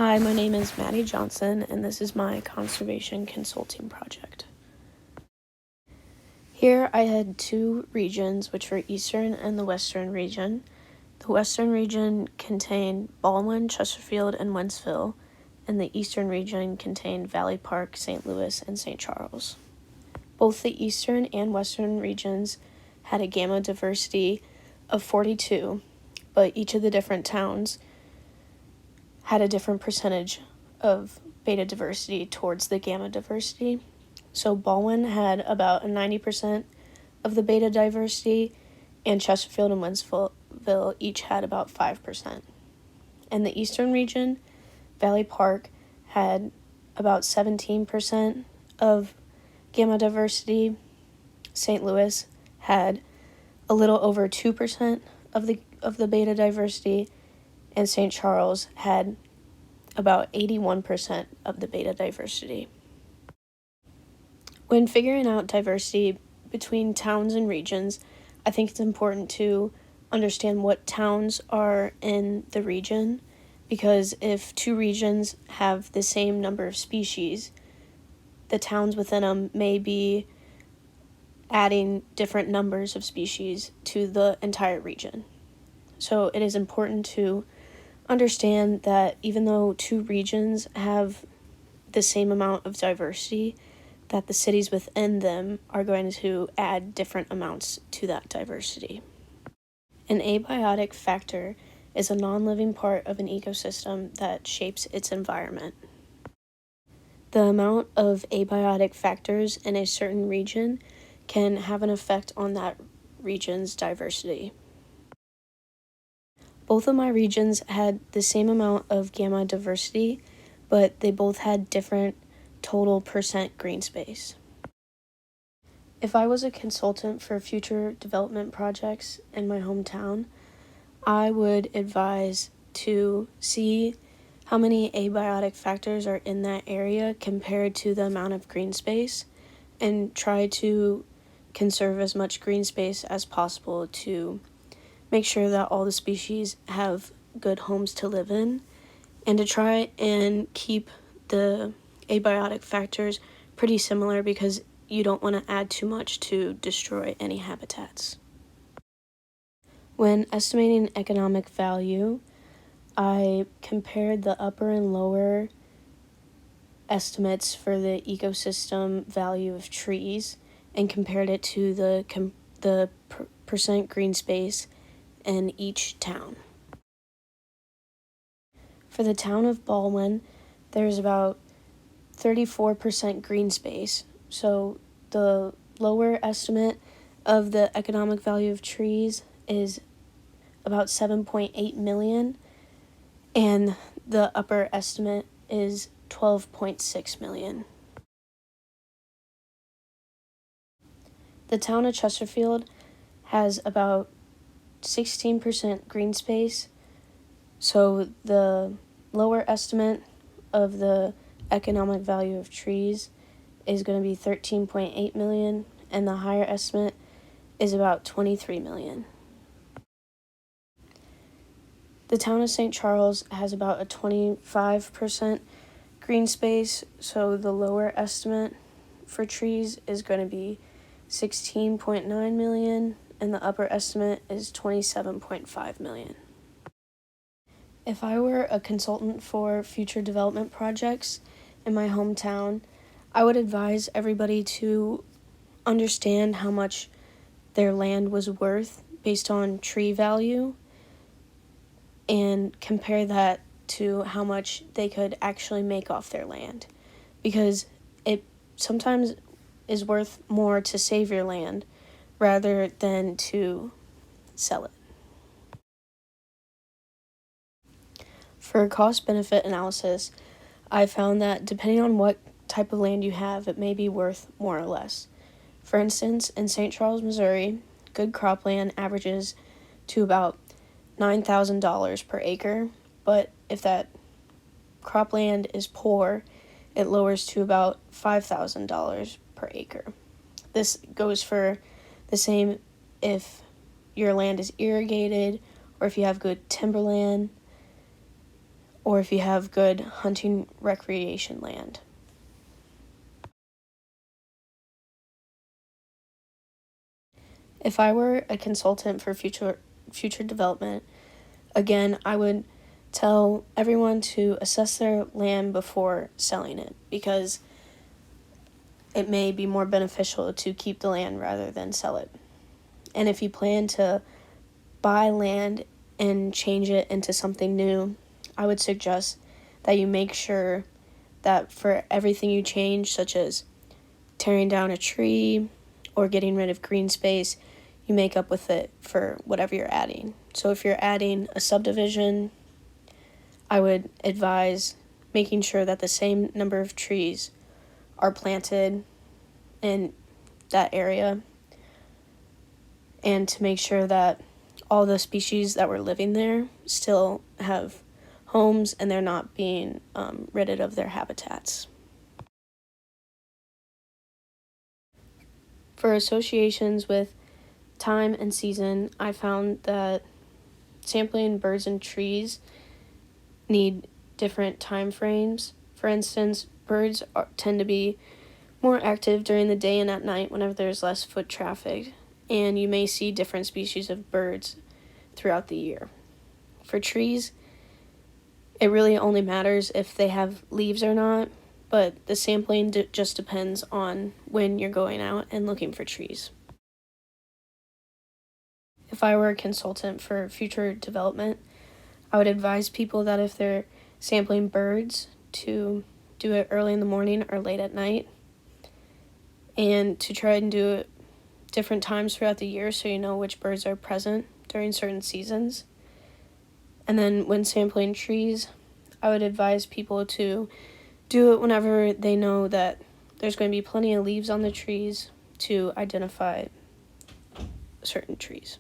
Hi, my name is Maddie Johnson, and this is my conservation consulting project. Here I had two regions, which were Eastern and the Western region. The Western region contained Baldwin, Chesterfield, and Wentzville, and the Eastern region contained Valley Park, St. Louis, and St. Charles. Both the Eastern and Western regions had a gamma diversity of 42, but each of the different towns had a different percentage of beta diversity towards the gamma diversity. So Baldwin had about a 90% of the beta diversity, and Chesterfield and Wentzville each had about 5%. In the Eastern region, Valley Park had about 17% of gamma diversity. St. Louis had a little over 2% of the beta diversity, and St. Charles had about 81% of the beta diversity. When figuring out diversity between towns and regions, I think it's important to understand what towns are in the region, because if two regions have the same number of species, the towns within them may be adding different numbers of species to the entire region. So it is important to understand that even though two regions have the same amount of diversity, that the cities within them are going to add different amounts to that diversity. An abiotic factor is a non-living part of an ecosystem that shapes its environment. The amount of abiotic factors in a certain region can have an effect on that region's diversity. Both of my regions had the same amount of gamma diversity, but they both had different total percent green space. If I was a consultant for future development projects in my hometown, I would advise to see how many abiotic factors are in that area compared to the amount of green space, and try to conserve as much green space as possible to make sure that all the species have good homes to live in, and to try and keep the abiotic factors pretty similar, because you don't want to add too much to destroy any habitats. When estimating economic value, I compared the upper and lower estimates for the ecosystem value of trees and compared it to the percent green space in each town. For the town of Baldwin, there's about 34% green space, so the lower estimate of the economic value of trees is about 7.8 million, and the upper estimate is 12.6 million. The town of Chesterfield has about 16% green space, so the lower estimate of the economic value of trees is going to be 13.8 million, and the higher estimate is about 23 million. The town of St. Charles has about a 25% green space, so the lower estimate for trees is going to be 16.9 million, and the upper estimate is 27.5 million. If I were a consultant for future development projects in my hometown, I would advise everybody to understand how much their land was worth based on tree value, and compare that to how much they could actually make off their land, because it sometimes is worth more to save your land rather than to sell it. For cost-benefit analysis, I found that depending on what type of land you have, it may be worth more or less. For instance, in St. Charles, Missouri, good cropland averages to about $9,000 per acre, but if that cropland is poor, it lowers to about $5,000 per acre. This goes for the same if your land is irrigated or if you have good timberland. or if you have good hunting recreation land. If I were a consultant for future development, again, I would tell everyone to assess their land before selling it, because it may be more beneficial to keep the land rather than sell it. And if you plan to buy land and change it into something new, I would suggest that you make sure that for everything you change, such as tearing down a tree or getting rid of green space, you make up with it for whatever you're adding. So if you're adding a subdivision, I would advise making sure that the same number of trees are planted in that area, and to make sure that all the species that were living there still have homes and they're not being rid of their habitats. For associations with time and season, I found that sampling birds and trees need different time frames. For instance, birds tend to be more active during the day and at night whenever there's less foot traffic, and you may see different species of birds throughout the year. For trees, it really only matters if they have leaves or not, but the sampling just depends on when you're going out and looking for trees. If I were a consultant for future development, I would advise people that if they're sampling birds, to do it early in the morning or late at night, and to try and do it different times throughout the year so you know which birds are present during certain seasons. And then when sampling trees, I would advise people to do it whenever they know that there's going to be plenty of leaves on the trees to identify certain trees.